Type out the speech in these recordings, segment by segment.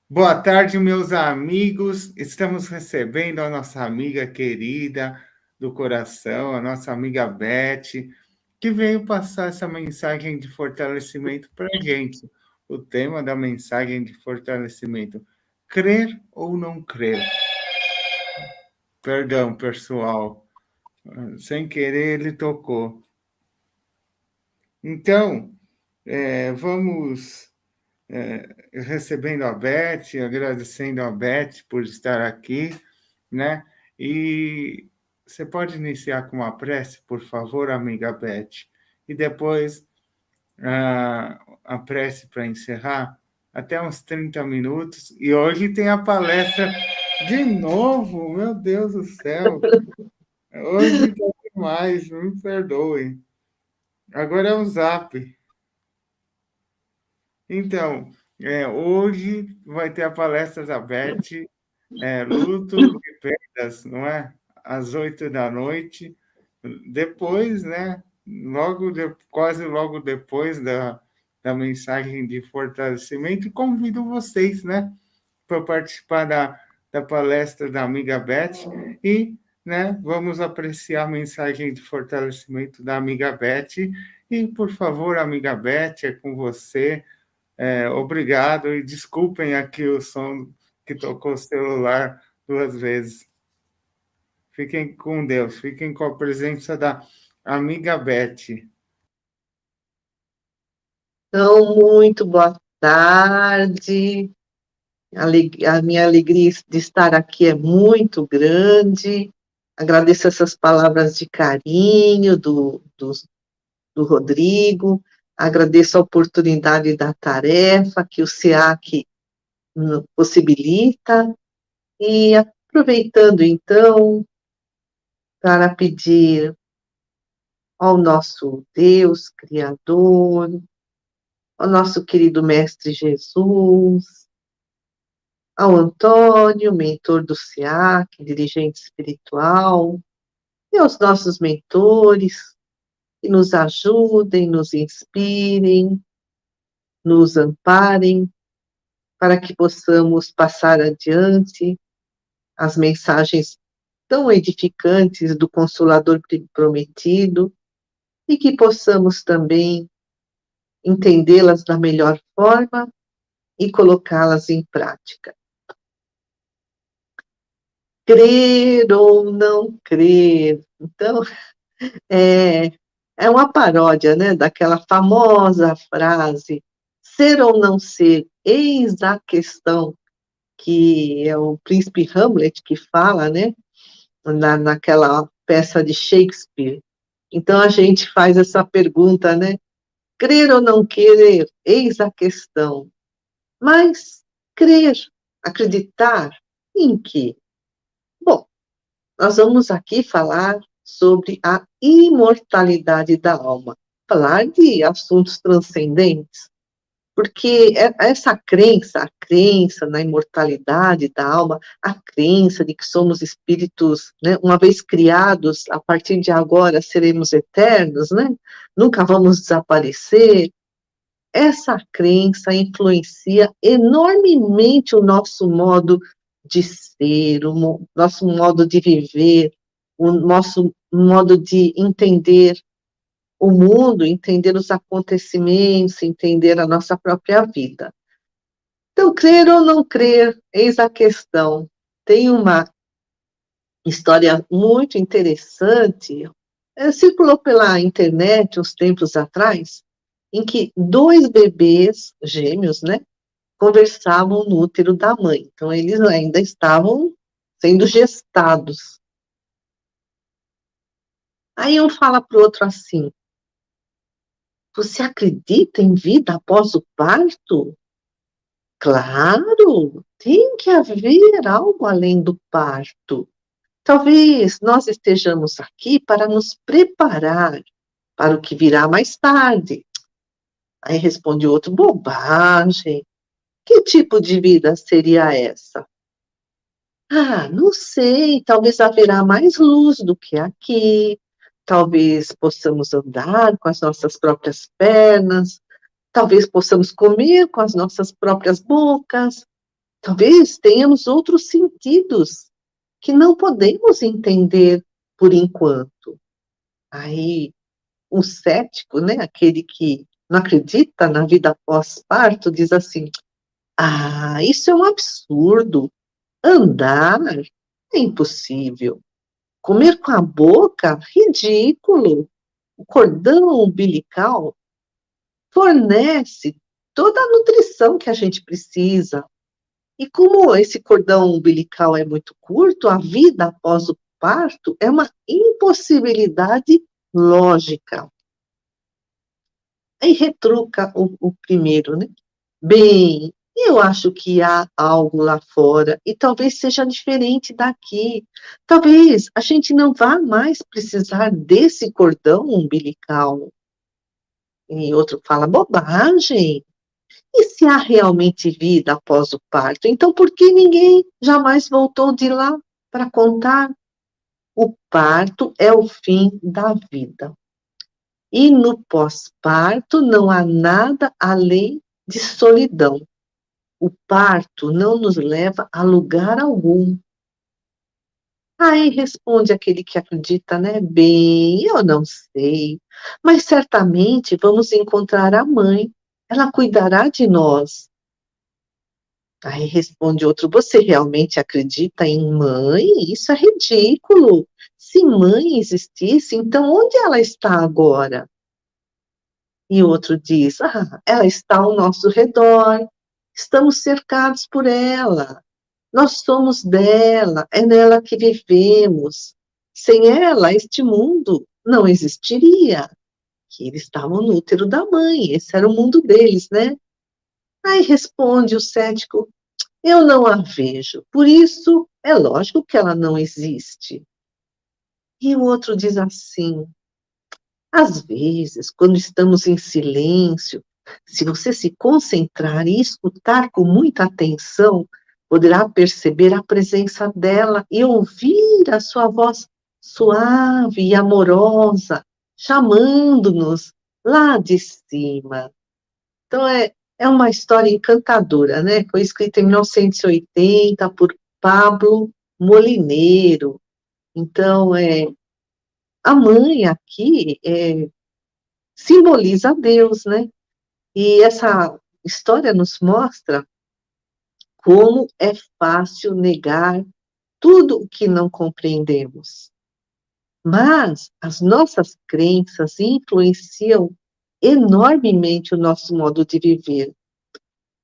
Boa tarde, meus amigos. Estamos recebendo a nossa amiga querida do coração, a nossa amiga Beth, que veio passar essa mensagem de fortalecimento para a gente. O tema da mensagem de fortalecimento: crer ou não crer? Perdão, pessoal, sem querer ele tocou. Então, vamos recebendo a Beth, agradecendo a Beth por estar aqui, né? E você pode iniciar com uma prece, por favor, amiga Beth? E depois a prece para encerrar, até uns 30 minutos. E hoje tem a palestra de novo, meu Deus do céu. Hoje tá demais, me perdoe. Agora é o Zap. Então, hoje vai ter a palestra da Beth, luto e perdas, não é? Às 8 da noite. Depois, né? Quase logo depois da mensagem de fortalecimento, convido vocês, né? Para participar da palestra da amiga Beth e, né? Vamos apreciar a mensagem de fortalecimento da amiga Beth. E, por favor, amiga Beth, é com você. Obrigado e desculpem aqui o som que tocou o celular 2 vezes. Fiquem com Deus, fiquem com a presença da amiga Beth. Então, muito boa tarde. A minha alegria de estar aqui é muito grande. Agradeço essas palavras de carinho do Rodrigo. Agradeço a oportunidade da tarefa que o SEAC possibilita. E aproveitando, então, para pedir ao nosso Deus Criador, ao nosso querido Mestre Jesus, ao Antônio, mentor do SEAC, dirigente espiritual, e aos nossos mentores, que nos ajudem, nos inspirem, nos amparem, para que possamos passar adiante as mensagens tão edificantes do Consolador prometido e que possamos também entendê-las da melhor forma e colocá-las em prática. Crer ou não crer. Então, é, é uma paródia, né, daquela famosa frase, ser ou não ser, eis a questão, que é o príncipe Hamlet que fala, né, naquela peça de Shakespeare. Então, a gente faz essa pergunta, né, crer ou não crer, eis a questão. Mas crer, acreditar em quê? Bom, nós vamos aqui falar sobre a imortalidade da alma, falar de assuntos transcendentes, porque essa crença, a crença na imortalidade da alma, a crença de que somos espíritos, né, uma vez criados, a partir de agora seremos eternos, né, nunca vamos desaparecer, essa crença influencia enormemente o nosso modo de ser, o nosso modo de viver, o nosso modo de entender o mundo, entender os acontecimentos, entender a nossa própria vida. Então, crer ou não crer, eis a questão. Tem uma história muito interessante, circulou pela internet uns tempos atrás, em que dois bebês gêmeos, né, conversavam no útero da mãe. Então, eles ainda estavam sendo gestados. Aí um fala para o outro assim: você acredita em vida após o parto? Claro, tem que haver algo além do parto. Talvez nós estejamos aqui para nos preparar para o que virá mais tarde. Aí responde o outro: bobagem. Que tipo de vida seria essa? Ah, não sei, talvez haverá mais luz do que aqui, talvez possamos andar com as nossas próprias pernas, talvez possamos comer com as nossas próprias bocas, Talvez tenhamos outros sentidos que não podemos entender por enquanto. Aí, um cético, né, aquele que não acredita na vida após parto, diz assim: "Ah, isso é um absurdo. Andar é impossível. Comer com a boca, ridículo. O cordão umbilical fornece toda a nutrição que a gente precisa. E como esse cordão umbilical é muito curto, a vida após o parto é uma impossibilidade lógica." Aí retruca o primeiro, né? "Bem, eu acho que há algo lá fora e talvez seja diferente daqui. Talvez a gente não vá mais precisar desse cordão umbilical." E outro fala: "Bobagem. E se há realmente vida após o parto, então por que ninguém jamais voltou de lá para contar? O parto é o fim da vida. E no pós-parto não há nada além de solidão. O parto não nos leva a lugar algum." Aí responde aquele que acredita, né? "Bem, eu não sei, mas certamente vamos encontrar a mãe. Ela cuidará de nós." Aí responde outro: "Você realmente acredita em mãe? Isso é ridículo. Se mãe existisse, então onde ela está agora?" E outro diz: "Ah, ela está ao nosso redor. Estamos cercados por ela. Nós somos dela, é nela que vivemos. Sem ela, este mundo não existiria." Que eles estavam no útero da mãe, esse era o mundo deles, né? Aí responde o cético: "Eu não a vejo, por isso é lógico que ela não existe." E o outro diz assim: "Às vezes, quando estamos em silêncio, se você se concentrar e escutar com muita atenção, poderá perceber a presença dela e ouvir a sua voz suave e amorosa, chamando-nos lá de cima." Então é uma história encantadora, né, foi escrita em 1980 por Pablo Molinero. Então, a mãe aqui, simboliza Deus, né, e essa história nos mostra como é fácil negar tudo o que não compreendemos. Mas as nossas crenças influenciam enormemente o nosso modo de viver.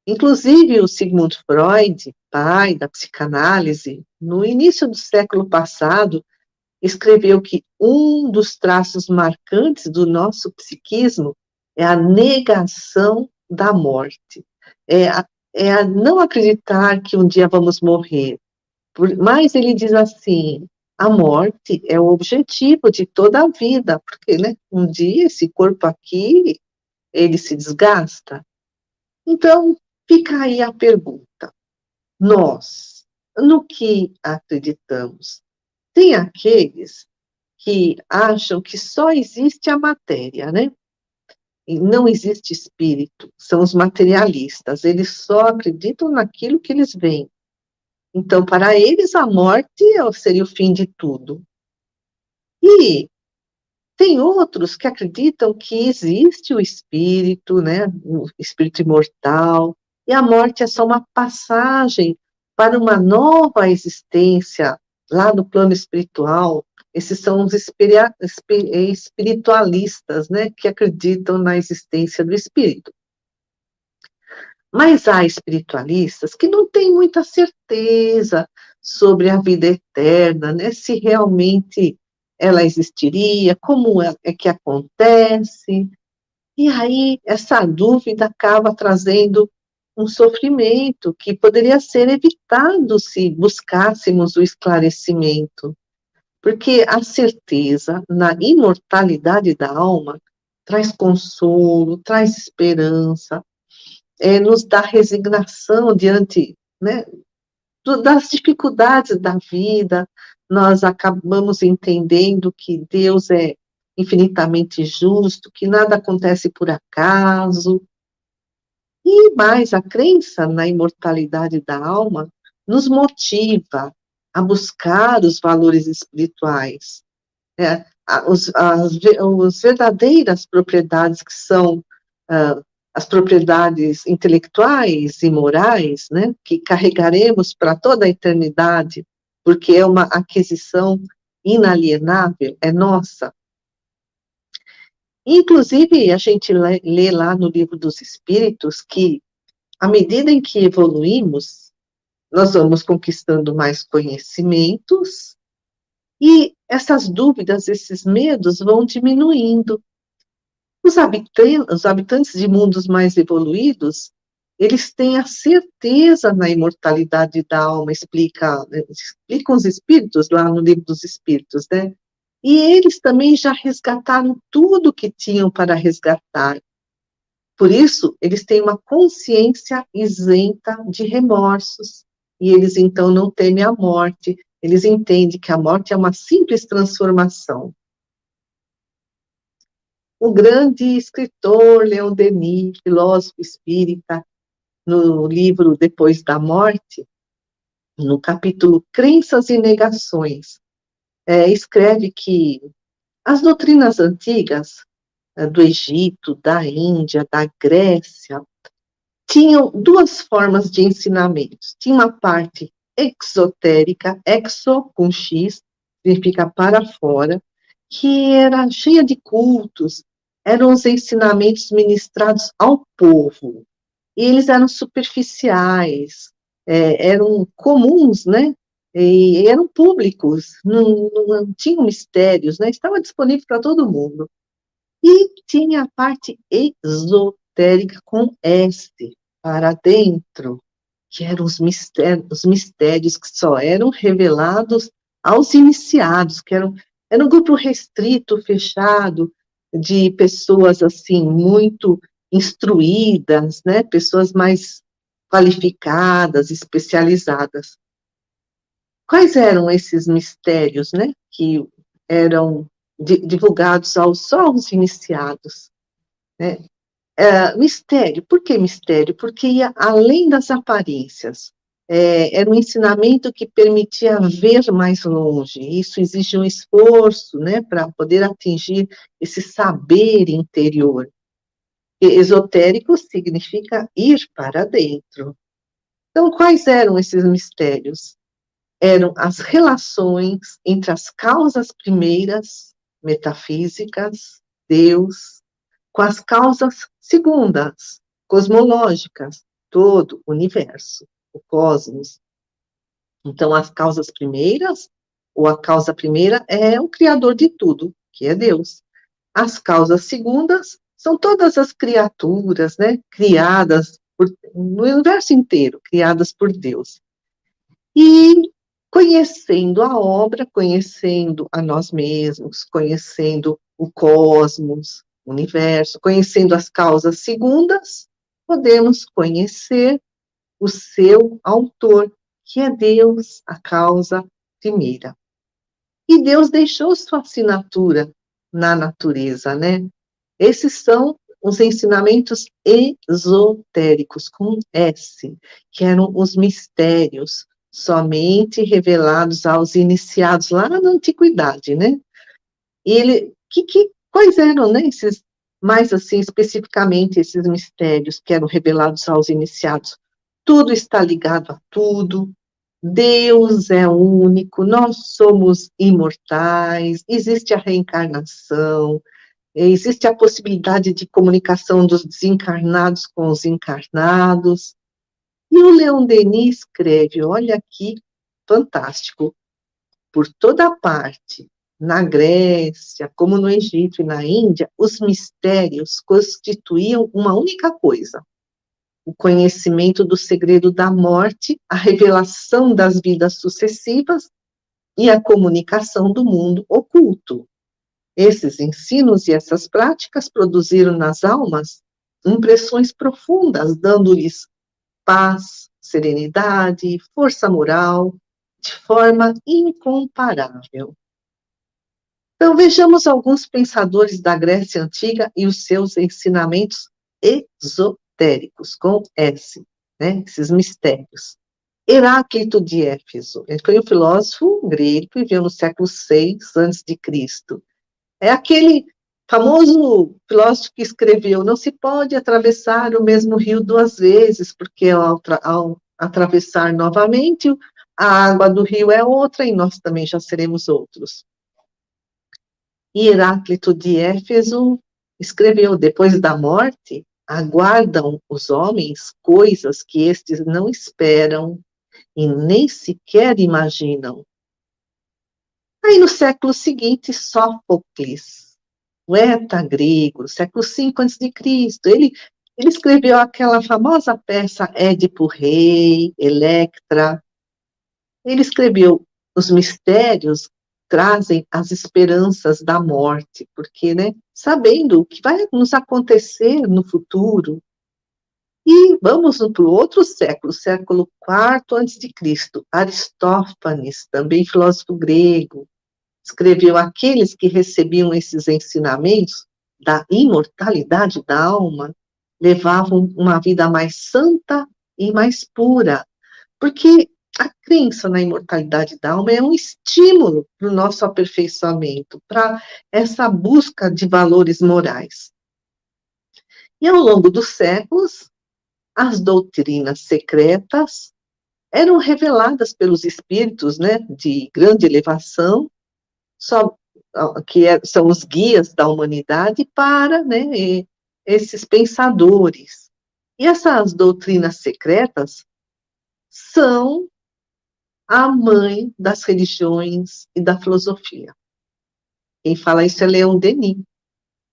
Inclusive, o Sigmund Freud, pai da psicanálise, no início do século passado, escreveu que um dos traços marcantes do nosso psiquismo é a negação da morte. É a não acreditar que um dia vamos morrer. Mas ele diz assim: a morte é o objetivo de toda a vida, porque, né, um dia esse corpo aqui, ele se desgasta. Então, fica aí a pergunta: nós, no que acreditamos? Tem aqueles que acham que só existe a matéria, né? E não existe espírito, são os materialistas, eles só acreditam naquilo que eles veem. Então, para eles, a morte seria o fim de tudo. E tem outros que acreditam que existe o espírito, né, o espírito imortal, e a morte é só uma passagem para uma nova existência lá no plano espiritual. Esses são os espiritualistas, né, que acreditam na existência do espírito. Mas há espiritualistas que não têm muita certeza sobre a vida eterna, né, se realmente ela existiria, como é que acontece. E aí essa dúvida acaba trazendo um sofrimento que poderia ser evitado se buscássemos o esclarecimento, porque a certeza na imortalidade da alma traz consolo, traz esperança, nos dá resignação diante, né, das dificuldades da vida. Nós acabamos entendendo que Deus é infinitamente justo, que nada acontece por acaso. E mais, a crença na imortalidade da alma nos motiva a buscar os valores espirituais, as verdadeiras propriedades que são as propriedades intelectuais e morais, né, que carregaremos para toda a eternidade, porque é uma aquisição inalienável, é nossa. Inclusive, a gente lê lá no Livro dos Espíritos que, à medida em que evoluímos, nós vamos conquistando mais conhecimentos e essas dúvidas, esses medos vão diminuindo. Os habitantes de mundos mais evoluídos, eles têm a certeza na imortalidade da alma, explicam os espíritos lá no Livro dos Espíritos, né? E eles também já resgataram tudo o que tinham para resgatar. Por isso, eles têm uma consciência isenta de remorsos, e eles então não temem a morte, eles entendem que a morte é uma simples transformação. O grande escritor Leon Denis, filósofo espírita, no livro Depois da Morte, no capítulo Crenças e Negações, escreve que as doutrinas antigas, do Egito, da Índia, da Grécia, tinham duas formas de ensinamentos. Tinha uma parte exotérica, exo com X, significa para fora, que era cheia de cultos, eram os ensinamentos ministrados ao povo. E eles eram superficiais, eram comuns, né? E eram públicos, não tinham mistérios, né? Estava disponível para todo mundo. E tinha a parte esotérica com S, para dentro, que eram os mistérios que só eram revelados aos iniciados, era um grupo restrito, fechado, de pessoas, assim, muito instruídas, né, pessoas mais qualificadas, especializadas. Quais eram esses mistérios, né, que eram divulgados só aos iniciados, né? Mistério, por que mistério? Porque ia além das aparências. Era um ensinamento que permitia ver mais longe. Isso exige um esforço, né, para poder atingir esse saber interior. E esotérico significa ir para dentro. Então, quais eram esses mistérios? Eram as relações entre as causas primeiras, metafísicas, Deus, com as causas segundas, cosmológicas, todo o universo, o cosmos. Então, as causas primeiras, ou a causa primeira é o criador de tudo, que é Deus. As causas segundas são todas as criaturas, né, criadas no universo inteiro, criadas por Deus. E conhecendo a obra, conhecendo a nós mesmos, conhecendo o cosmos, o universo, conhecendo as causas segundas, podemos conhecer o seu autor, que é Deus, a causa primeira. E Deus deixou sua assinatura na natureza, né? Esses são os ensinamentos esotéricos, com S, que eram os mistérios, somente revelados aos iniciados lá na antiguidade, né? E quais eram, né, esses, mais assim, especificamente, esses mistérios que eram revelados aos iniciados? Tudo está ligado a tudo, Deus é único, nós somos imortais, existe a reencarnação, existe a possibilidade de comunicação dos desencarnados com os encarnados. E o Leon Denis escreve, olha que fantástico, por toda parte, na Grécia, como no Egito e na Índia, os mistérios constituíam uma única coisa: o conhecimento do segredo da morte, a revelação das vidas sucessivas e a comunicação do mundo oculto. Esses ensinos e essas práticas produziram nas almas impressões profundas, dando-lhes paz, serenidade, força moral, de forma incomparável. Então, vejamos alguns pensadores da Grécia Antiga e os seus ensinamentos esotéricos. esotéricos, com S, né? Esses mistérios. Heráclito de Éfeso, ele foi um filósofo grego que viveu no século VI a.C. É aquele famoso filósofo que escreveu: não se pode atravessar o mesmo rio duas vezes, porque ao atravessar novamente, a água do rio é outra e nós também já seremos outros. E Heráclito de Éfeso escreveu: depois da morte, aguardam os homens coisas que estes não esperam e nem sequer imaginam. Aí, no século seguinte, Sófocles, poeta grego, século V a.C., ele escreveu aquela famosa peça Édipo Rei, Electra. Ele escreveu: os mistérios trazem as esperanças da morte, porque, né, sabendo o que vai nos acontecer no futuro. E vamos para o outro século, século IV a.C., Aristófanes, também filósofo grego, escreveu: aqueles que recebiam esses ensinamentos da imortalidade da alma levavam uma vida mais santa e mais pura, porque a crença na imortalidade da alma é um estímulo para o nosso aperfeiçoamento, para essa busca de valores morais. E ao longo dos séculos, as doutrinas secretas eram reveladas pelos espíritos, né, de grande elevação, são os guias da humanidade para, né, esses pensadores. E essas doutrinas secretas são a mãe das religiões e da filosofia. Quem fala isso é Leon Denis,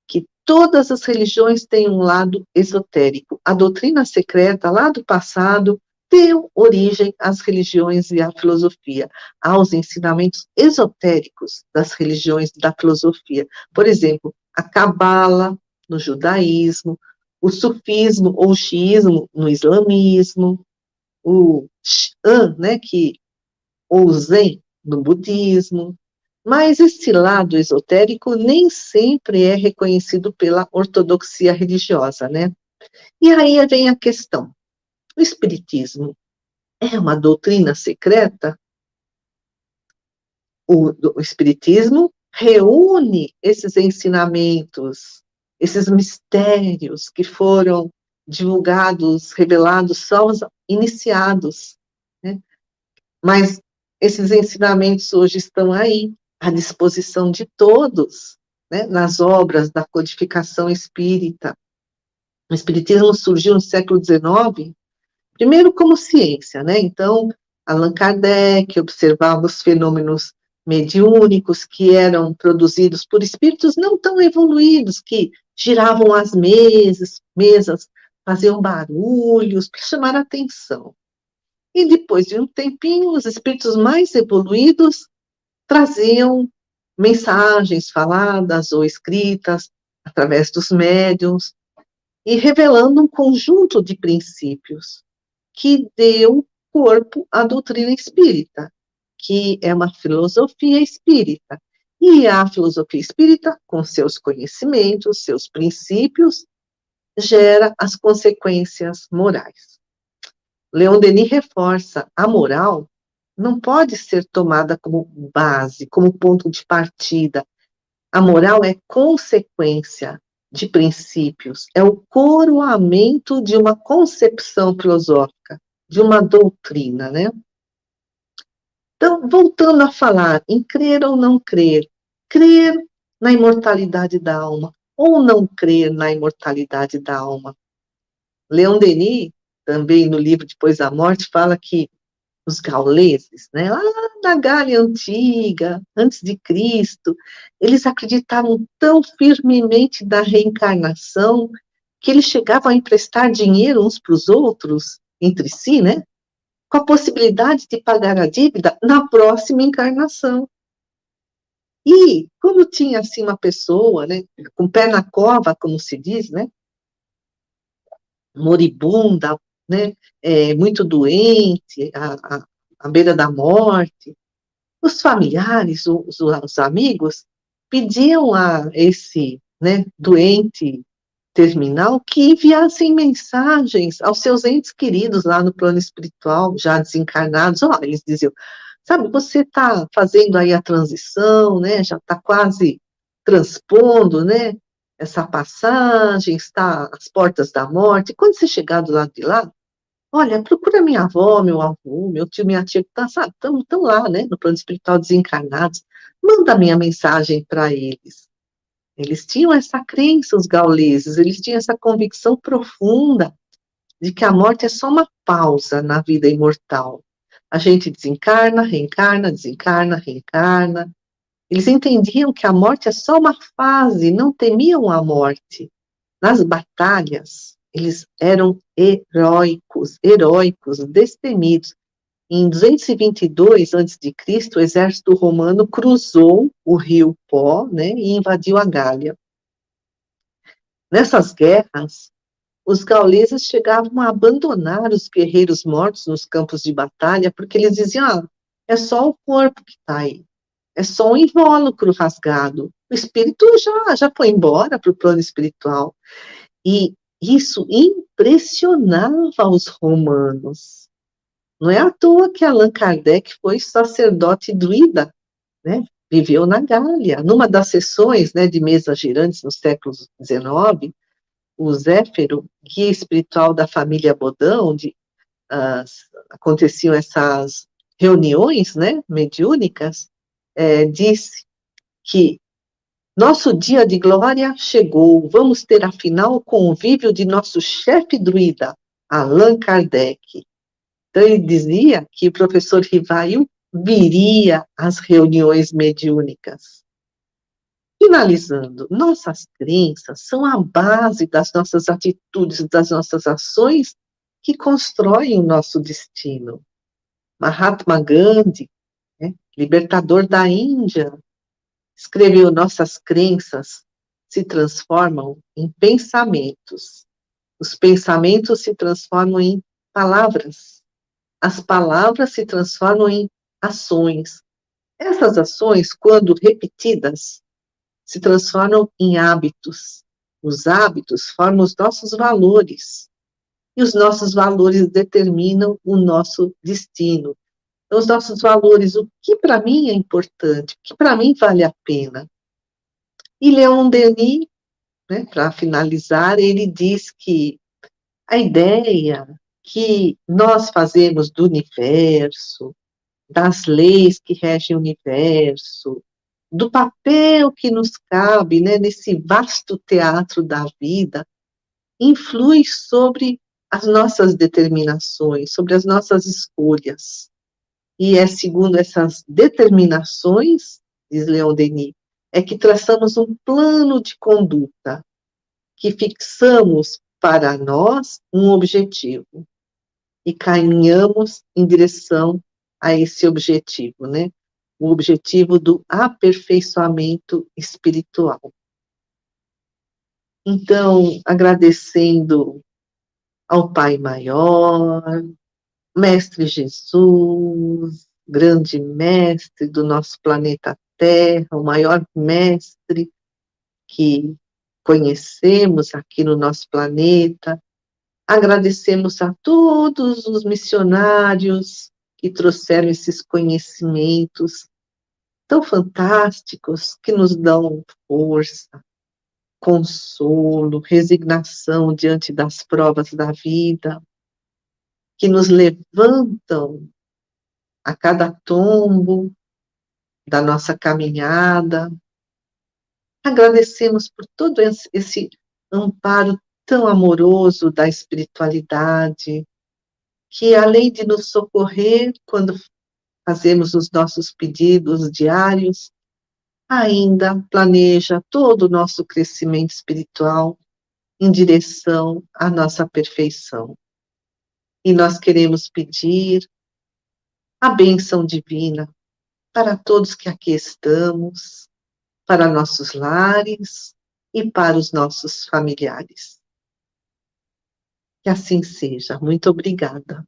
que todas as religiões têm um lado esotérico. A doutrina secreta, lá do passado, deu origem às religiões e à filosofia, aos ensinamentos esotéricos das religiões e da filosofia. Por exemplo, a Cabala, no judaísmo, o sufismo ou xiismo no islamismo, o Shan, né, ou o Zen no budismo. Mas esse lado esotérico nem sempre é reconhecido pela ortodoxia religiosa, né? E aí vem a questão: o espiritismo é uma doutrina secreta? O espiritismo reúne esses ensinamentos, esses mistérios que foram divulgados, revelados só aos iniciados, né? Mas esses ensinamentos hoje estão aí, à disposição de todos, né, nas obras da codificação espírita. O espiritismo surgiu no século XIX, primeiro como ciência, né? Então, Allan Kardec observava os fenômenos mediúnicos que eram produzidos por espíritos não tão evoluídos, que giravam as mesas, faziam barulhos para chamar a atenção. E depois de um tempinho, os espíritos mais evoluídos traziam mensagens faladas ou escritas através dos médiuns e revelando um conjunto de princípios que deu corpo à doutrina espírita, que é uma filosofia espírita. E a filosofia espírita, com seus conhecimentos, seus princípios, gera as consequências morais. Leon Denis reforça: a moral não pode ser tomada como base, como ponto de partida. A moral é consequência de princípios, é o coroamento de uma concepção filosófica, de uma doutrina, né? Então, voltando a falar em crer ou não crer, crer na imortalidade da alma ou não crer na imortalidade da alma. Leon Denis, também no livro Depois da Morte, fala que os gauleses, né, lá na Gália Antiga, antes de Cristo, eles acreditavam tão firmemente na reencarnação que eles chegavam a emprestar dinheiro uns para os outros, entre si, né, com a possibilidade de pagar a dívida na próxima encarnação. E, quando tinha, assim, uma pessoa, né, com o pé na cova, como se diz, né, moribunda, né, muito doente, à beira da morte, os familiares, os amigos, pediam a esse, né, doente terminal que enviassem mensagens aos seus entes queridos lá no plano espiritual, já desencarnados. Ó, eles diziam, sabe, você está fazendo aí a transição, né? Já está quase transpondo, né? Essa passagem, está às portas da morte. Quando você chegar do lado de lá, olha, procura minha avó, meu avô, meu tio, minha tia, que tá, sabe, estão lá, né? No plano espiritual desencarnados. Manda minha mensagem para eles. Eles tinham essa crença, os gauleses, eles tinham essa convicção profunda de que a morte é só uma pausa na vida imortal. A gente desencarna, reencarna, desencarna, reencarna. Eles entendiam que a morte é só uma fase, não temiam a morte. Nas batalhas, eles eram heróicos, destemidos. Em 222 a.C., o exército romano cruzou o rio Pó, né, e invadiu a Gália. Nessas guerras, os gauleses chegavam a abandonar os guerreiros mortos nos campos de batalha, porque eles diziam, é só o corpo que está aí, é só um invólucro rasgado, o espírito já foi embora para o plano espiritual. E isso impressionava os romanos. Não é à toa que Allan Kardec foi sacerdote druida, né? Viveu na Gália. Numa das sessões, né, de mesas girantes no século XIX, o Zéfiro, guia espiritual da família Bodão, onde aconteciam essas reuniões, né, mediúnicas, disse que nosso dia de glória chegou, vamos ter afinal o convívio de nosso chefe druida, Allan Kardec. Então ele dizia que o professor Rivail viria às reuniões mediúnicas. Finalizando, nossas crenças são a base das nossas atitudes, das nossas ações que constroem o nosso destino. Mahatma Gandhi, né, libertador da Índia, escreveu: nossas crenças se transformam em pensamentos. Os pensamentos se transformam em palavras. As palavras se transformam em ações. Essas ações, quando repetidas, se transformam em hábitos. Os hábitos formam os nossos valores. E os nossos valores determinam o nosso destino. Então, os nossos valores, o que para mim é importante, o que para mim vale a pena. E Leon Denis, né, para finalizar, ele diz que a ideia que nós fazemos do universo, das leis que regem o universo, do papel que nos cabe, né, nesse vasto teatro da vida, influi sobre as nossas determinações, sobre as nossas escolhas. E é segundo essas determinações, diz Leon Denis, é que traçamos um plano de conduta, que fixamos para nós um objetivo e caminhamos em direção a esse objetivo, né? O objetivo do aperfeiçoamento espiritual. Então, agradecendo ao Pai Maior, Mestre Jesus, grande mestre do nosso planeta Terra, o maior mestre que conhecemos aqui no nosso planeta. Agradecemos a todos os missionários que trouxeram esses conhecimentos tão fantásticos, que nos dão força, consolo, resignação diante das provas da vida, que nos levantam a cada tombo da nossa caminhada. Agradecemos por todo esse amparo tão amoroso da espiritualidade, que além de nos socorrer quando fazemos os nossos pedidos diários, ainda planeja todo o nosso crescimento espiritual em direção à nossa perfeição. E nós queremos pedir a bênção divina para todos que aqui estamos, para nossos lares e para os nossos familiares. Que assim seja. Muito obrigada.